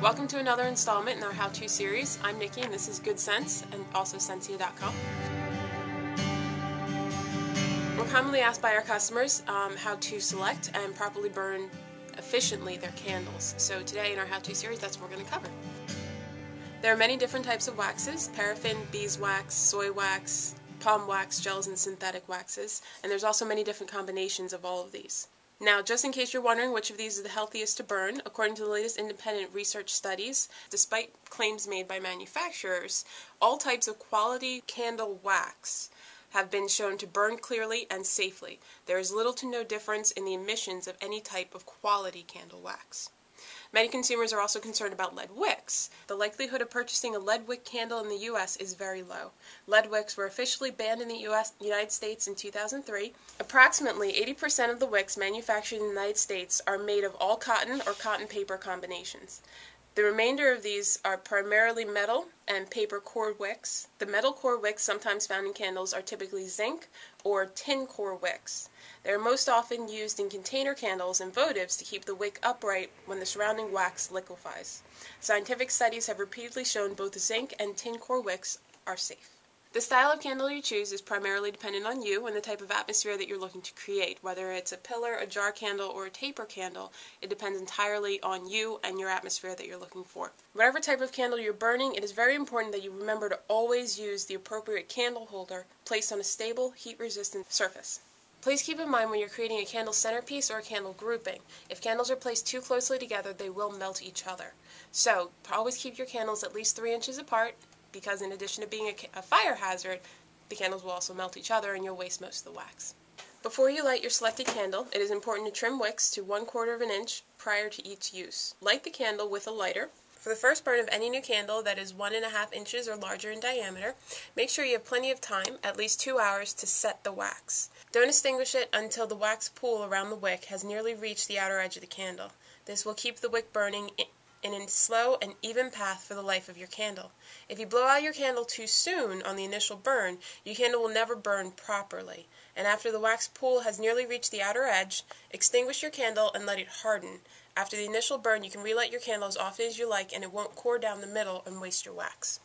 Welcome to another installment in our how-to series. I'm Nikki and this is Good Sense and also Sensia.com. We're commonly asked by our customers how to select and properly burn efficiently their candles. So today in our how-to series, that's what we're going to cover. There are many different types of waxes: paraffin, beeswax, soy wax, palm wax, gels, and synthetic waxes. And there's also many different combinations of all of these. Now, just in case you're wondering which of these is the healthiest to burn, according to the latest independent research studies, despite claims made by manufacturers, all types of quality candle wax have been shown to burn clearly and safely. There is little to no difference in the emissions of any type of quality candle wax. Many consumers are also concerned about lead wicks. The likelihood of purchasing a lead wick candle in the U.S. is very low. Lead wicks were officially banned in the United States in 2003. Approximately 80% of the wicks manufactured in the United States are made of all cotton or cotton paper combinations. The remainder of these are primarily metal and paper core wicks. The metal core wicks sometimes found in candles are typically zinc or tin core wicks. They are most often used in container candles and votives to keep the wick upright when the surrounding wax liquefies. Scientific studies have repeatedly shown both the zinc and tin core wicks are safe. The style of candle you choose is primarily dependent on you and the type of atmosphere that you're looking to create. Whether it's a pillar, a jar candle, or a taper candle, it depends entirely on you and your atmosphere that you're looking for. Whatever type of candle you're burning, it is very important that you remember to always use the appropriate candle holder placed on a stable, heat-resistant surface. Please keep in mind when you're creating a candle centerpiece or a candle grouping, if candles are placed too closely together, they will melt each other. So, always keep your candles at least 3 inches apart, because in addition to being a fire hazard, the candles will also melt each other and you'll waste most of the wax. Before you light your selected candle, it is important to trim wicks to 1/4 of an inch prior to each use. Light the candle with a lighter. For the first burn of any new candle that is 1.5 inches or larger in diameter, make sure you have plenty of time, at least 2 hours, to set the wax. Don't extinguish it until the wax pool around the wick has nearly reached the outer edge of the candle. This will keep the wick burning in a slow and even path for the life of your candle. If you blow out your candle too soon on the initial burn, your candle will never burn properly. And after the wax pool has nearly reached the outer edge, extinguish your candle and let it harden. After the initial burn, you can relight your candle as often as you like and it won't pour down the middle and waste your wax.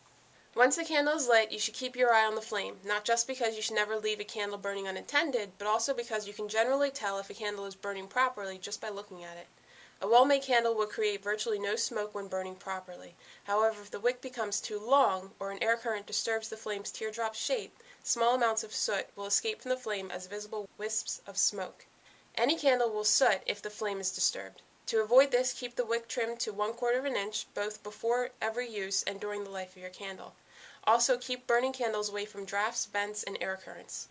Once the candle is lit, you should keep your eye on the flame, not just because you should never leave a candle burning unattended, but also because you can generally tell if a candle is burning properly just by looking at it. A well-made candle will create virtually no smoke when burning properly. However, if the wick becomes too long or an air current disturbs the flame's teardrop shape, small amounts of soot will escape from the flame as visible wisps of smoke. Any candle will soot if the flame is disturbed. To avoid this, keep the wick trimmed to 1/4 of an inch both before every use and during the life of your candle. Also, keep burning candles away from drafts, vents, and air currents.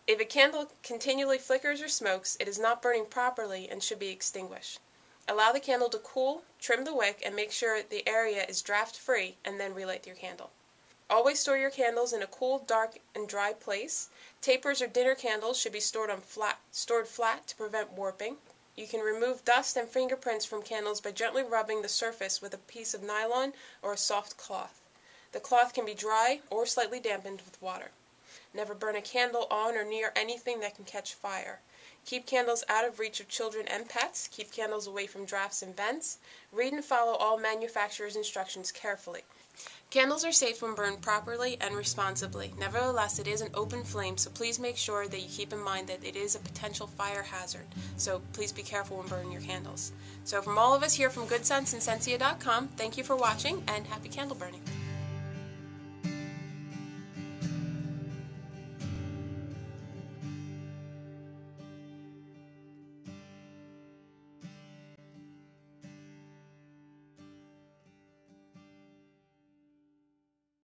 If a candle continually flickers or smokes, it is not burning properly and should be extinguished. Allow the candle to cool, trim the wick, and make sure the area is draft-free, and then relight your candle. Always store your candles in a cool, dark, and dry place. Tapers or dinner candles should be stored flat to prevent warping. You can remove dust and fingerprints from candles by gently rubbing the surface with a piece of nylon or a soft cloth. The cloth can be dry or slightly dampened with water. Never burn a candle on or near anything that can catch fire. Keep candles out of reach of children and pets. Keep candles away from drafts and vents. Read and follow all manufacturer's instructions carefully. Candles are safe when burned properly and responsibly. Nevertheless, it is an open flame, so please make sure that you keep in mind that it is a potential fire hazard. So please be careful when burning your candles. So from all of us here from Good Sense and Sensia.com, thank you for watching and happy candle burning.